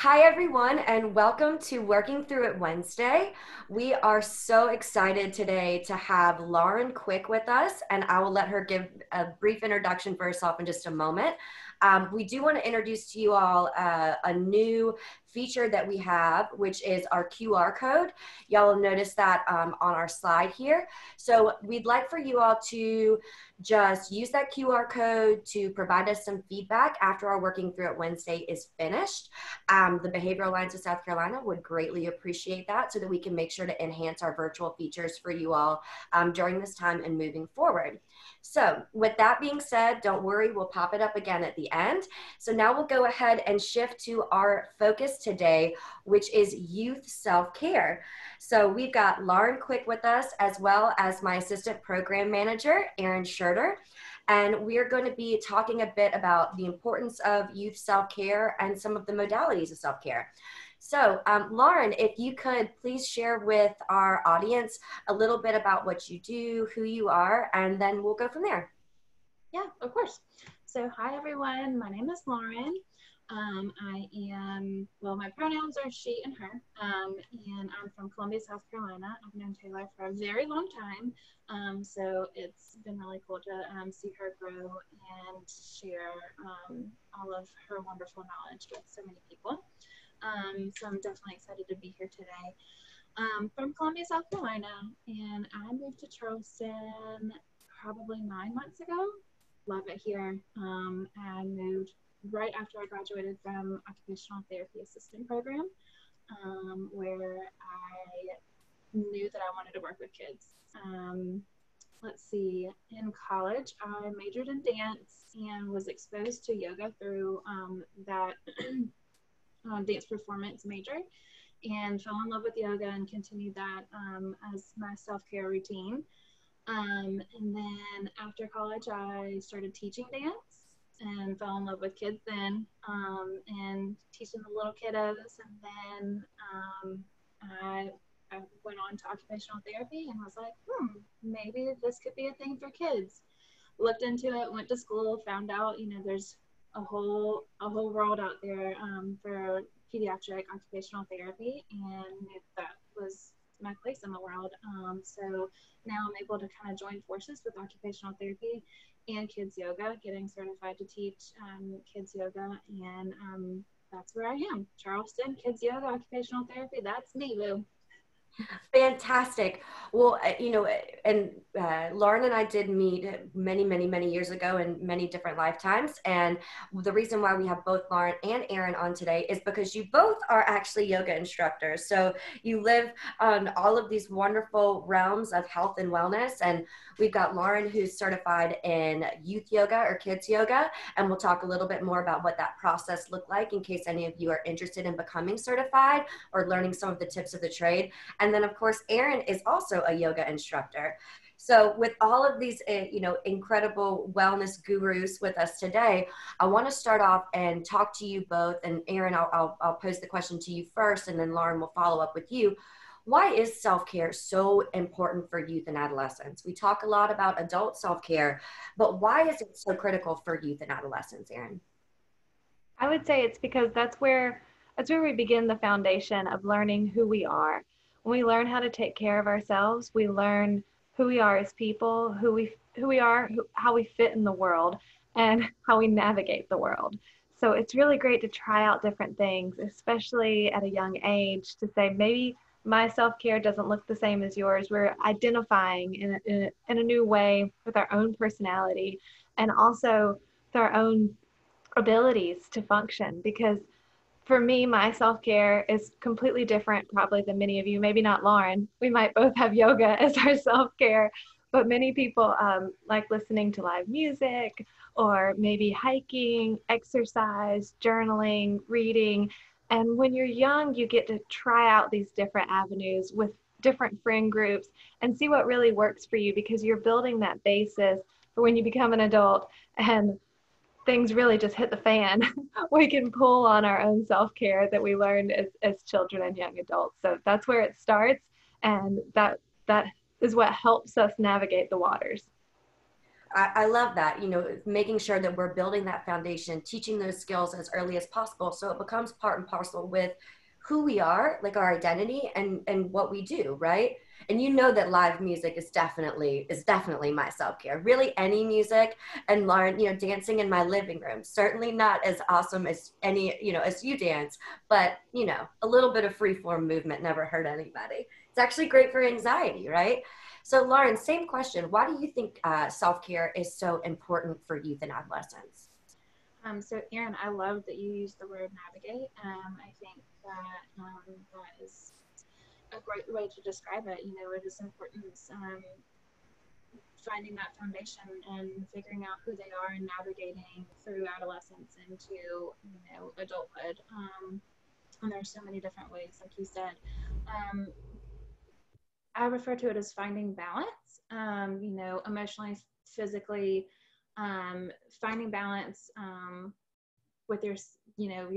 Hi, everyone, and welcome to Working Through It Wednesday. We are so excited today to have Lauren Quick with us, and I will let her give a brief introduction for herself in just a moment. We do want to introduce to you all a new feature that we have, which is our QR code. Y'all will notice that on our slide here. So we'd like for you all to just use that QR code to provide us some feedback after our Working Through It Wednesday is finished. The Behavioral Alliance of South Carolina would greatly appreciate that so that we can make sure to enhance our virtual features for you all during this time and moving forward. So with that being said, don't worry, we'll pop it up again at the end. So now we'll go ahead and shift to our focus today, which is youth self-care. So we've got Lauren Quick with us, as well as my assistant program manager, Erin Schurter. And we're going to be talking a bit about the importance of youth self-care and some of the modalities of self-care. So, Lauren, if you could please share with our audience a little bit about what you do, who you are, and then we'll go from there. Yeah, of course. So, hi everyone. My name is Lauren. My pronouns are she and her, and I'm from Columbia, South Carolina. I've known Taylor for a very long time, so it's been really cool to see her grow and share all of her wonderful knowledge with so many people. So I'm definitely excited to be here today. From Columbia, South Carolina, and I moved to Charleston probably 9 months ago. Love it here. I moved right after I graduated from Occupational Therapy Assistant Program, where I knew that I wanted to work with kids. Let's see, in college, I majored in dance and was exposed to yoga through that dance performance major, and fell in love with yoga and continued that as my self-care routine. And then after college, I started teaching dance and fell in love with kids then, and teaching the little kiddos. And then I went on to occupational therapy and was like, maybe this could be a thing for kids. Looked into it, went to school, found out, there's a whole world out there for pediatric occupational therapy, and that was my place in the world. So now I'm able to kind of join forces with occupational therapy and kids yoga, getting certified to teach kids yoga, and that's where I am. Charleston, kids yoga, occupational therapy. That's me, Lou. Fantastic. Well, and Lauren and I did meet many, many, many years ago in many different lifetimes. And the reason why we have both Lauren and Erin on today is because you both are actually yoga instructors. So you live on all of these wonderful realms of health and wellness. And we've got Lauren, who's certified in youth yoga or kids yoga. And we'll talk a little bit more about what that process looked like in case any of you are interested in becoming certified or learning some of the tips of the trade. And then, of course, Erin is also a yoga instructor. So with all of these, incredible wellness gurus with us today, I want to start off and talk to you both. And Erin, I'll pose the question to you first, and then Lauren will follow up with you. Why is self-care so important for youth and adolescents? We talk a lot about adult self-care, but why is it so critical for youth and adolescents, Erin? I would say it's because that's where we begin the foundation of learning who we are. When we learn how to take care of ourselves, we learn who we are as people, how we fit in the world, and how we navigate the world. So it's really great to try out different things, especially at a young age, to say maybe my self-care doesn't look the same as yours. We're identifying in a new way with our own personality and also with our own abilities to function, because for me, my self-care is completely different probably than many of you. Maybe not Lauren. We might both have yoga as our self-care, but many people like listening to live music or maybe hiking, exercise, journaling, reading. And when you're young, you get to try out these different avenues with different friend groups and see what really works for you, because you're building that basis for when you become an adult and things really just hit the fan. We can pull on our own self-care that we learned as children and young adults. So that's where it starts, and that is what helps us navigate the waters. I love that, making sure that we're building that foundation, teaching those skills as early as possible. So it becomes part and parcel with who we are, like our identity and what we do, right? And that live music is definitely my self-care. Really any music, and Lauren, dancing in my living room, certainly not as awesome as as you dance, but a little bit of free form movement never hurt anybody. It's actually great for anxiety, right? So, Lauren, same question. Why do you think self-care is so important for youth and adolescents? So Erin, I love that you use the word navigate. I think that that is a great way to describe it. It is important finding that foundation and figuring out who they are and navigating through adolescence into adulthood. And there's so many different ways, like you said. Um, I refer to it as finding balance. Emotionally, physically, finding balance with your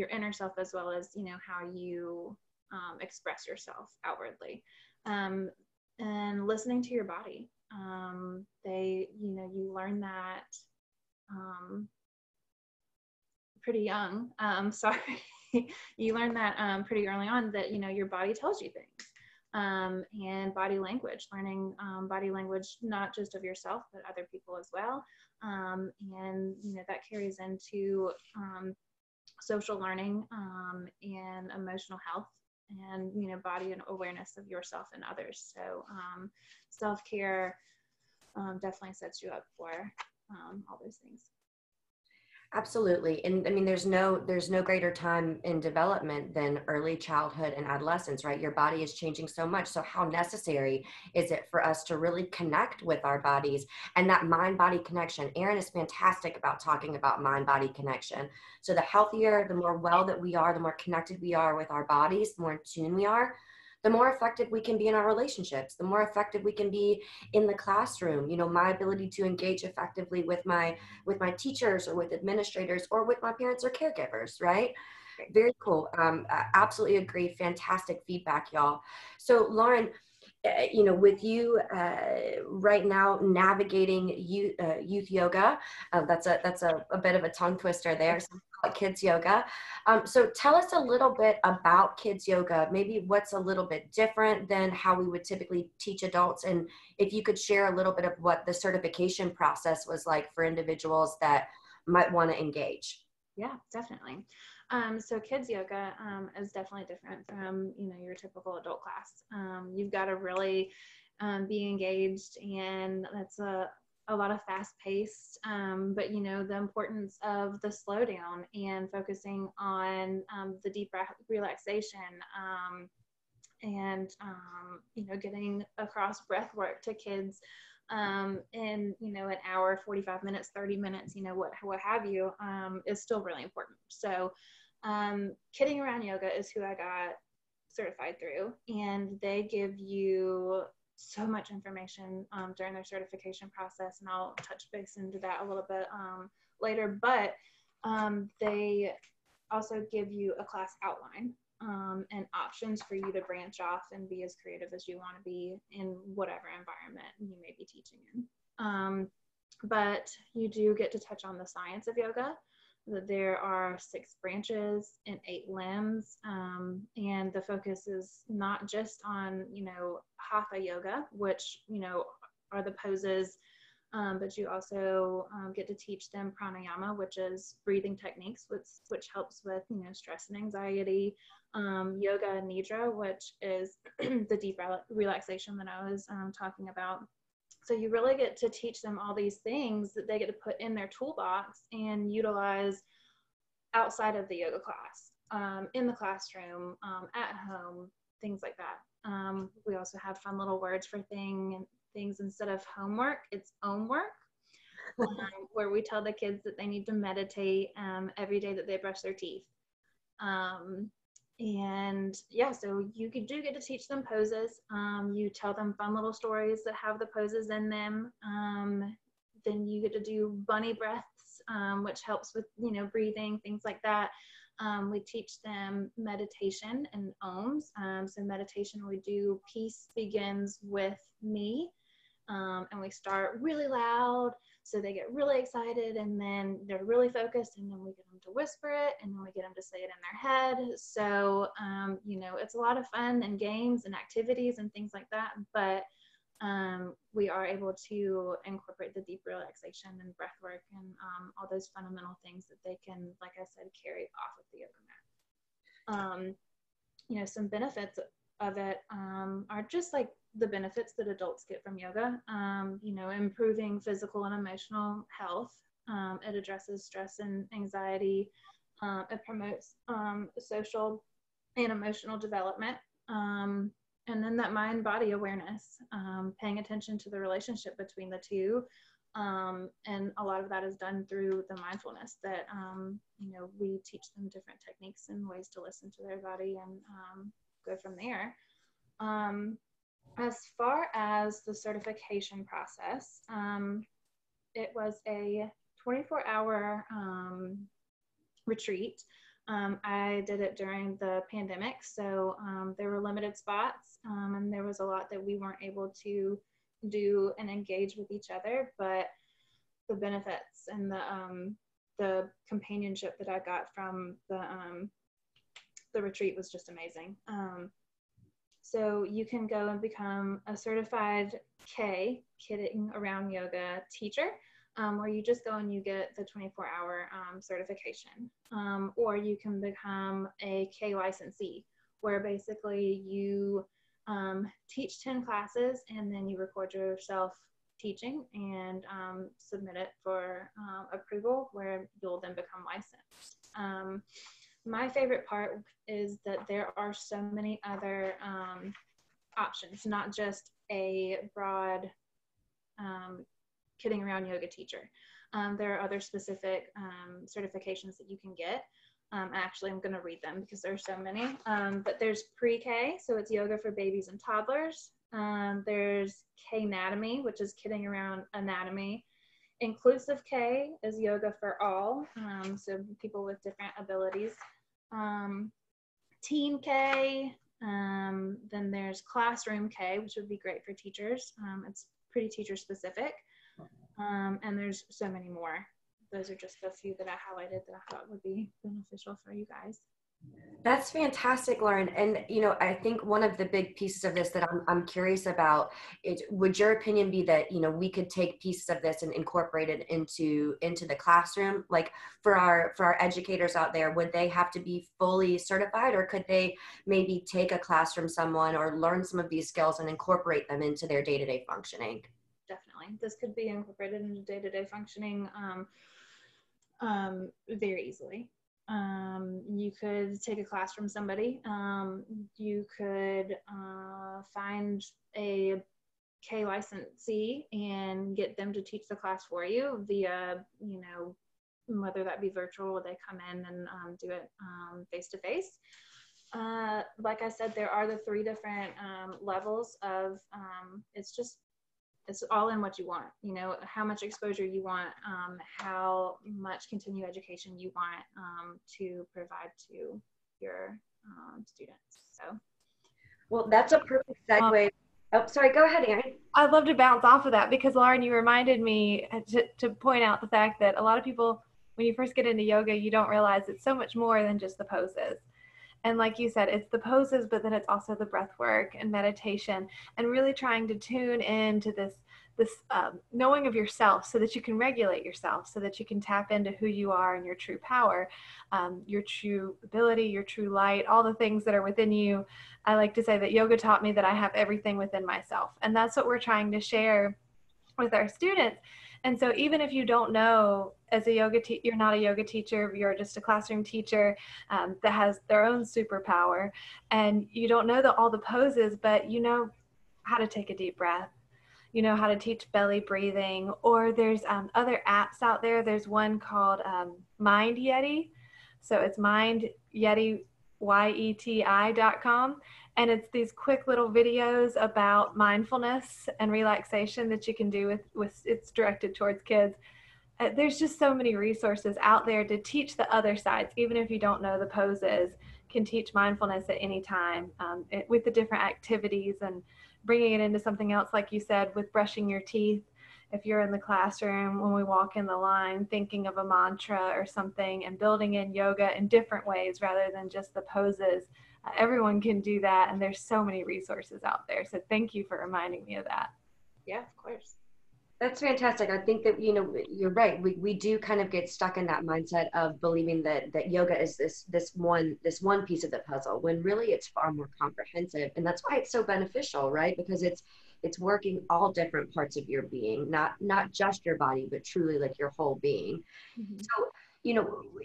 inner self, as well as how you express yourself outwardly, and listening to your body. You learn that pretty young. Sorry, you learn that pretty early on, that your body tells you things. And body language, learning body language, not just of yourself, but other people as well. And that carries into social learning, and emotional health, and body and awareness of yourself and others. So self-care definitely sets you up for all those things. Absolutely. And I mean, there's no greater time in development than early childhood and adolescence, right? Your body is changing so much. So how necessary is it for us to really connect with our bodies and that mind-body connection? Erin is fantastic about talking about mind-body connection. So the healthier, the more well that we are, the more connected we are with our bodies, the more in tune we are, the more effective we can be in our relationships, the more effective we can be in the classroom. My ability to engage effectively with my teachers or with administrators or with my parents or caregivers, right? Very cool. I absolutely agree. Fantastic feedback, y'all. So, Lauren, with you right now navigating youth yoga, that's a bit of a tongue twister there. So we call it kids yoga. So tell us a little bit about kids yoga. Maybe what's a little bit different than how we would typically teach adults, and if you could share a little bit of what the certification process was like for individuals that might want to engage. Yeah, definitely. So kids yoga is definitely different from your typical adult class. You've got to really be engaged, and that's a lot of fast paced. But the importance of the slowdown and focusing on the deep relaxation, and getting across breath work to kids in an hour, 45 minutes, 30 minutes, what have you, is still really important. So Kidding Around Yoga is who I got certified through, and they give you so much information during their certification process, and I'll touch base into that a little bit later. But they also give you a class outline, and options for you to branch off and be as creative as you want to be in whatever environment you may be teaching in. But you do get to touch on the science of yoga, that there are 6 branches and 8 limbs, and the focus is not just on hatha yoga, which are the poses, but you also get to teach them pranayama, which is breathing techniques, which helps with stress and anxiety, yoga nidra, which is the deep relaxation that I was talking about. So you really get to teach them all these things that they get to put in their toolbox and utilize outside of the yoga class, in the classroom, at home, things like that. We also have fun little words for things. Instead of homework, it's own work, where we tell the kids that they need to meditate every day that they brush their teeth. And yeah, so you do get to teach them poses. You tell them fun little stories that have the poses in them. Then you get to do bunny breaths, which helps with breathing, things like that. We teach them meditation and ohms. So meditation, we do peace begins with me, and we start really loud, So they get really excited, and then they're really focused, and then we get them to whisper it, and then we get them to say it in their head. So, it's a lot of fun and games and activities and things like that, but we are able to incorporate the deep relaxation and breath work and all those fundamental things that they can, like I said, carry off of the yoga mat. Some benefits of it are just like the benefits that adults get from yoga, improving physical and emotional health. It addresses stress and anxiety. It promotes social and emotional development. And then that mind-body awareness, paying attention to the relationship between the two. And a lot of that is done through the mindfulness that, we teach them different techniques and ways to listen to their body and go from there. As far as the certification process, it was a 24-hour retreat. I did it during the pandemic, so there were limited spots, and there was a lot that we weren't able to do and engage with each other, but the benefits and the companionship that I got from the retreat was just amazing. So you can go and become a certified Kidding Around Yoga teacher, where you just go and you get the 24-hour certification. Or you can become a K licensee, where basically you teach 10 classes and then you record yourself teaching and submit it for approval, where you'll then become licensed. My favorite part is that there are so many other options, not just a broad Kidding Around Yoga teacher. There are other specific certifications that you can get. Actually, I'm going to read them because there's so many. But there's pre-K, so it's yoga for babies and toddlers. There's K-anatomy, which is Kidding Around Anatomy. Inclusive K is yoga for all, so people with different abilities. Teen K, then there's Classroom K, which would be great for teachers. It's pretty teacher specific. And there's so many more. Those are just a few that I highlighted that I thought would be beneficial for you guys. That's fantastic, Lauren. And, I think one of the big pieces of this that I'm curious about is, would your opinion be that, we could take pieces of this and incorporate it into the classroom? Like for our educators out there, would they have to be fully certified, or could they maybe take a class from someone or learn some of these skills and incorporate them into their day-to-day functioning? Definitely. This could be incorporated into day-to-day functioning very easily. You could take a class from somebody. You could find a K licensee and get them to teach the class for you via, whether that be virtual or they come in and do it face-to-face. Like I said, there are the 3 different levels of, it's all in what you want, how much exposure you want, how much continued education you want to provide to your students. So, well, that's a perfect segue. Oh, sorry, go ahead, Erin. I'd love to bounce off of that because, Lauren, you reminded me to point out the fact that a lot of people, when you first get into yoga, you don't realize it's so much more than just the poses. And like you said, it's the poses, but then it's also the breath work and meditation and really trying to tune into this knowing of yourself so that you can regulate yourself, so that you can tap into who you are and your true power, your true ability, your true light, all the things that are within you. I like to say that yoga taught me that I have everything within myself. And that's what we're trying to share with our students. And so even if you don't know, as a yoga you're not a yoga teacher, you're just a classroom teacher that has their own superpower, and you don't know all the poses, but you know how to take a deep breath, you know how to teach belly breathing, or there's other apps out there. There's one called Mind Yeti. So it's Mind Yeti, YETI.com. And it's these quick little videos about mindfulness and relaxation that you can do with it's directed towards kids. There's just so many resources out there to teach the other sides, even if you don't know the poses, can teach mindfulness at any time with the different activities and bringing it into something else, like you said, with brushing your teeth. if you're in the classroom, when we walk in the line, thinking of a mantra or something and building in yoga in different ways rather than just the poses. Everyone can do that, and there's so many resources out there. So thank you for reminding me of that. Yeah, of course. That's fantastic. I think that, you're right. We do kind of get stuck in that mindset of believing that yoga is this one piece of the puzzle, when really it's far more comprehensive. And that's why it's so beneficial, right? Because it's working all different parts of your being, not just your body, but truly like your whole being. Mm-hmm. So,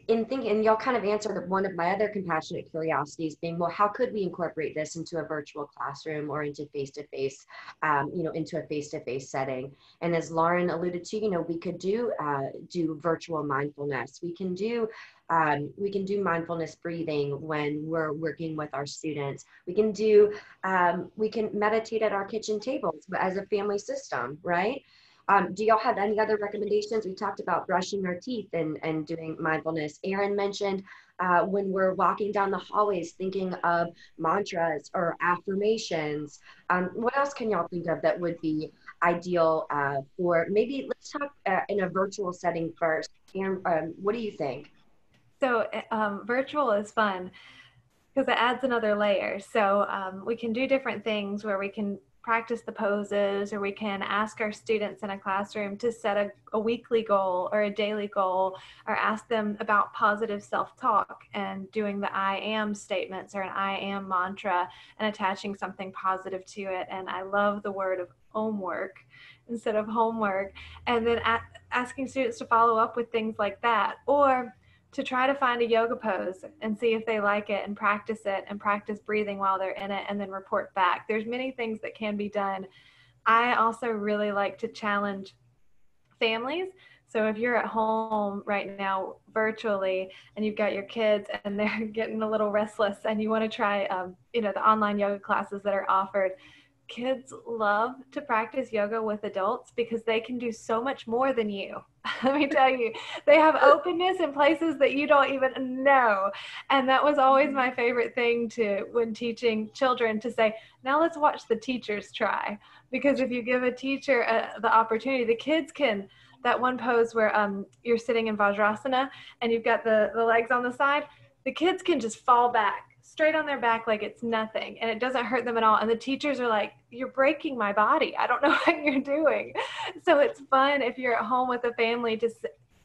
in thinking, and y'all kind of answered one of my other compassionate curiosities being, well, how could we incorporate this into a virtual classroom or into face-to-face, into a face-to-face setting? And as Lauren alluded to, we could do virtual mindfulness. We can do mindfulness breathing when we're working with our students. We can meditate at our kitchen tables as a family system, right? Do y'all have any other recommendations? We talked about brushing our teeth and doing mindfulness. Erin mentioned when we're walking down the hallways, thinking of mantras or affirmations. What else can y'all think of that would be ideal for, maybe let's talk in a virtual setting first. And what do you think? So virtual is fun because it adds another layer. So we can do different things where we can practice the poses, or we can ask our students in a classroom to set a weekly goal or a daily goal, or ask them about positive self-talk and doing the I am statements or an I am mantra and attaching something positive to it. And I love the word of homework instead of homework. And then asking students to follow up with things like that, or to try to find a yoga pose and see if they like it and practice breathing while they're in it and then report back. There's many things that can be done. I also really like to challenge families. So if you're at home right now virtually and you've got your kids and they're getting a little restless and you want to try, the online yoga classes that are offered, kids love to practice yoga with adults because they can do so much more than you. Let me tell you, they have openness in places that you don't even know. And that was always my favorite thing when teaching children, to say, now let's watch the teachers try. Because if you give a teacher the opportunity, the kids can, that one pose where you're sitting in Vajrasana and you've got the legs on the side, the kids can just fall back straight on their back like it's nothing, and it doesn't hurt them at all. And the teachers are like, you're breaking my body. I don't know what you're doing. So it's fun if you're at home with a family to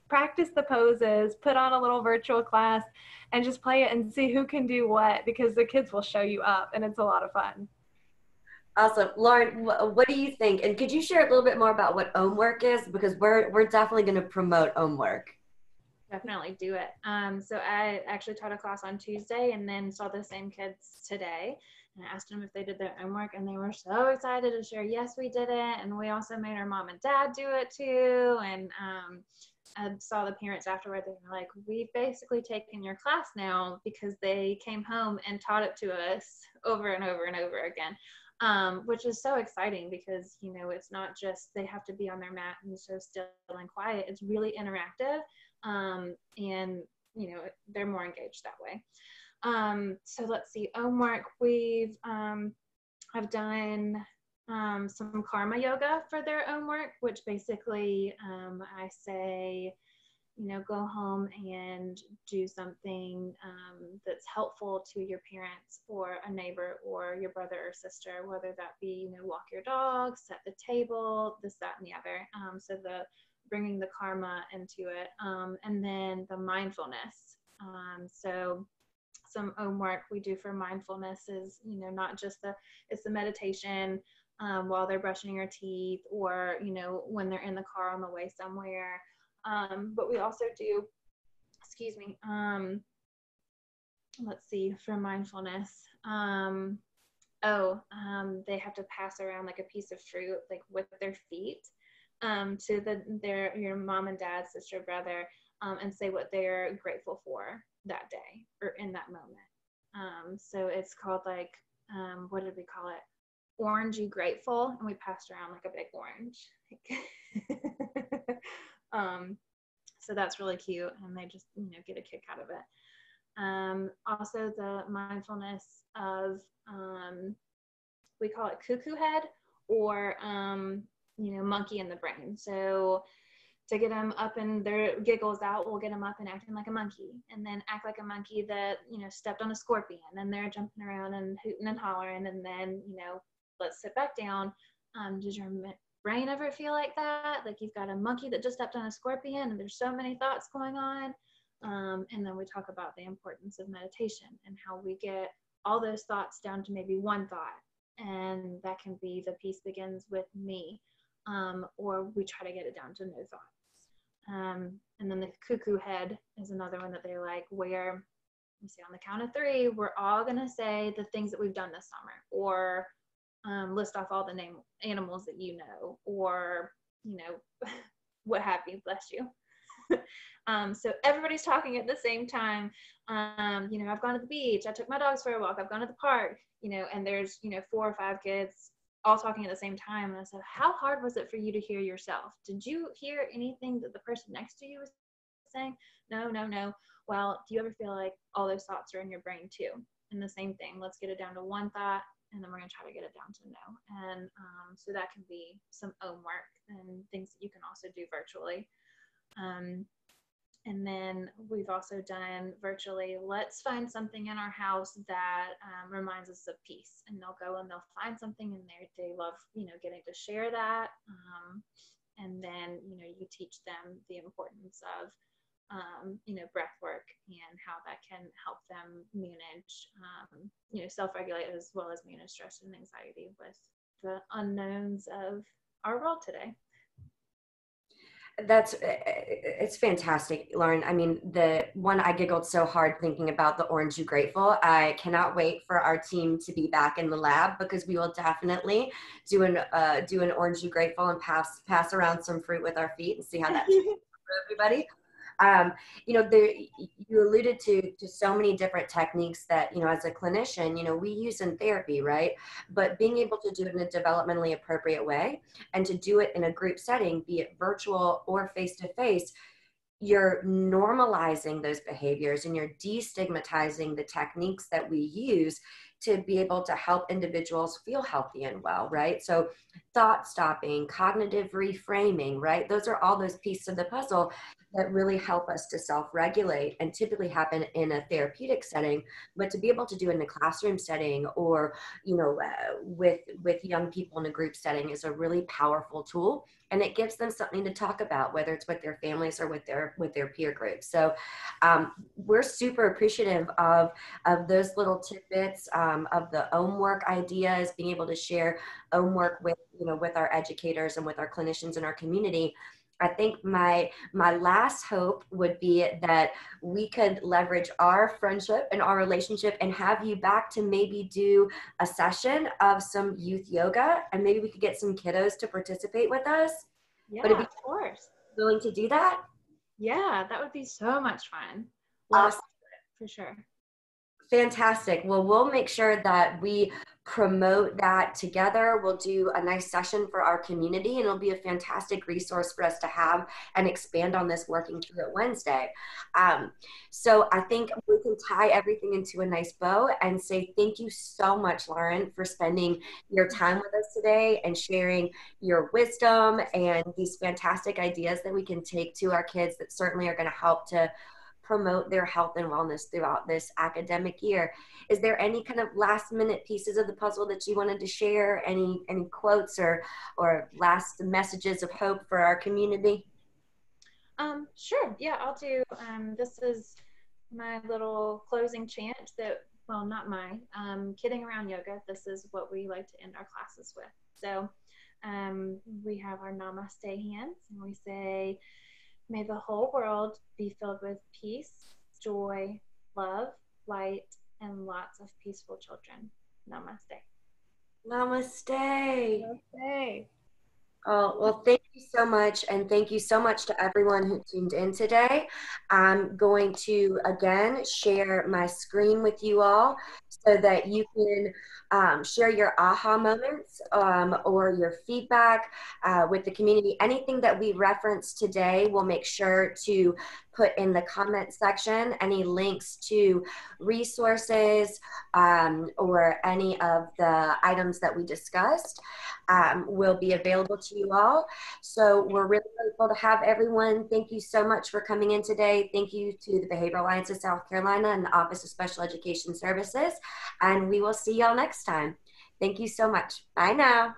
practice the poses, put on a little virtual class, and just play it and see who can do what, because the kids will show you up, and it's a lot of fun. Awesome. Lauren, what do you think? And could you share a little bit more about what OM work is? Because we're definitely going to promote OM work. Definitely do it. So I actually taught a class on Tuesday and then saw the same kids today. And I asked them if they did their homework, and they were so excited to share, yes, we did it. And we also made our mom and dad do it too. And I saw the parents afterward. They were like, we've basically taken your class now, because they came home and taught it to us over and over and over again. Which is so exciting, because, it's not just they have to be on their mat and so still and quiet. It's really interactive. And they're more engaged that way. So let's see, homework. I've done some karma yoga for their homework, which basically I say, go home and do something that's helpful to your parents or a neighbor or your brother or sister, whether that be, walk your dog, set the table, this, that, and the other. So bringing the karma into it. And then the mindfulness. So some homework we do for mindfulness is, not just it's the meditation while they're brushing their teeth, or, when they're in the car on the way somewhere. But we also do, let's see, for mindfulness. They have to pass around like a piece of fruit, like with their feet, to your mom and dad, sister, brother, and say what they're grateful for that day or in that moment. So it's called like, what did we call it? Orangey grateful, and we passed around like a big orange. So that's really cute, and they just get a kick out of it. Also the mindfulness of we call it cuckoo head, or monkey in the brain. So to get them up and their giggles out, we'll get them up and acting like a monkey, and then act like a monkey that, stepped on a scorpion, and they're jumping around and hooting and hollering, and then, let's sit back down. Does your brain ever feel like that? Like you've got a monkey that just stepped on a scorpion and there's so many thoughts going on. And then we talk about the importance of meditation and how we get all those thoughts down to maybe one thought. And that can be the peace begins with me. Or we try to get it down to no thoughts. And then the cuckoo head is another one that they like, where you say on the count of 3, we're all going to say the things that we've done this summer, or list off all the animals that or, what have you, bless you. So everybody's talking at the same time. I've gone to the beach, I took my dogs for a walk, I've gone to the park, and there's, 4 or 5 kids all talking at the same time. And I said, how hard was it for you to hear yourself? Did you hear anything that the person next to you was saying? No. Well, do you ever feel like all those thoughts are in your brain too? And the same thing, let's get it down to one thought, and then we're going to try to get it down to no. And so that can be some own work and things that you can also do virtually. And then we've also done virtually, let's find something in our house that reminds us of peace. And they'll go and they'll find something, and they love, getting to share that. And then, you teach them the importance of, breath work and how that can help them manage, self-regulate as well as manage stress and anxiety with the unknowns of our world today. It's fantastic, Lauren. I mean, the one, I giggled so hard thinking about the Orange You Grateful. I cannot wait for our team to be back in the lab, because we will definitely do an Orange You Grateful and pass around some fruit with our feet and see how that for everybody. You alluded to so many different techniques that, as a clinician, we use in therapy, right? But being able to do it in a developmentally appropriate way, and to do it in a group setting, be it virtual or face-to-face, you're normalizing those behaviors, and you're destigmatizing the techniques that we use to be able to help individuals feel healthy and well, right? So thought stopping, cognitive reframing, right? Those are all those pieces of the puzzle that really help us to self-regulate, and typically happen in a therapeutic setting. But to be able to do it in a classroom setting, or with young people in a group setting, is a really powerful tool, and it gives them something to talk about, whether it's with their families or with their peer groups. So we're super appreciative of those little tidbits, of the OM work ideas, being able to share OM work with our educators and with our clinicians in our community. I think my last hope would be that we could leverage our friendship and our relationship, and have you back to maybe do a session of some youth yoga, and maybe we could get some kiddos to participate with us. Yeah, of course. Willing to do that? Yeah, that would be so much fun. Awesome. For sure. Fantastic. Well, we'll make sure that we promote that together. We'll do a nice session for our community, and it'll be a fantastic resource for us to have and expand on this Working Through It Wednesday. So I think we can tie everything into a nice bow and say thank you so much, Lauren, for spending your time with us today and sharing your wisdom and these fantastic ideas that we can take to our kids that certainly are going to help to promote their health and wellness throughout this academic year. Is there any kind of last minute pieces of the puzzle that you wanted to share? Any quotes or last messages of hope for our community? Sure. Yeah, I'll do. This is my little closing chant that, well, not my, Kidding Around Yoga. This is what we like to end our classes with. So we have our namaste hands, and we say, may the whole world be filled with peace, joy, love, light, and lots of peaceful children. Namaste. Namaste. Namaste. Oh, well, thank you so much. And thank you so much to everyone who tuned in today. I'm going to, again, share my screen with you all so that you can share your aha moments or your feedback with the community. Anything that we referenced today, we'll make sure to put in the comment section any links to resources or any of the items that we discussed will be available to you all. So we're really grateful to have everyone. Thank you so much for coming in today. Thank you to the Behavioral Alliance of South Carolina and the Office of Special Education Services. And we will see y'all next time. Thank you so much. Bye now.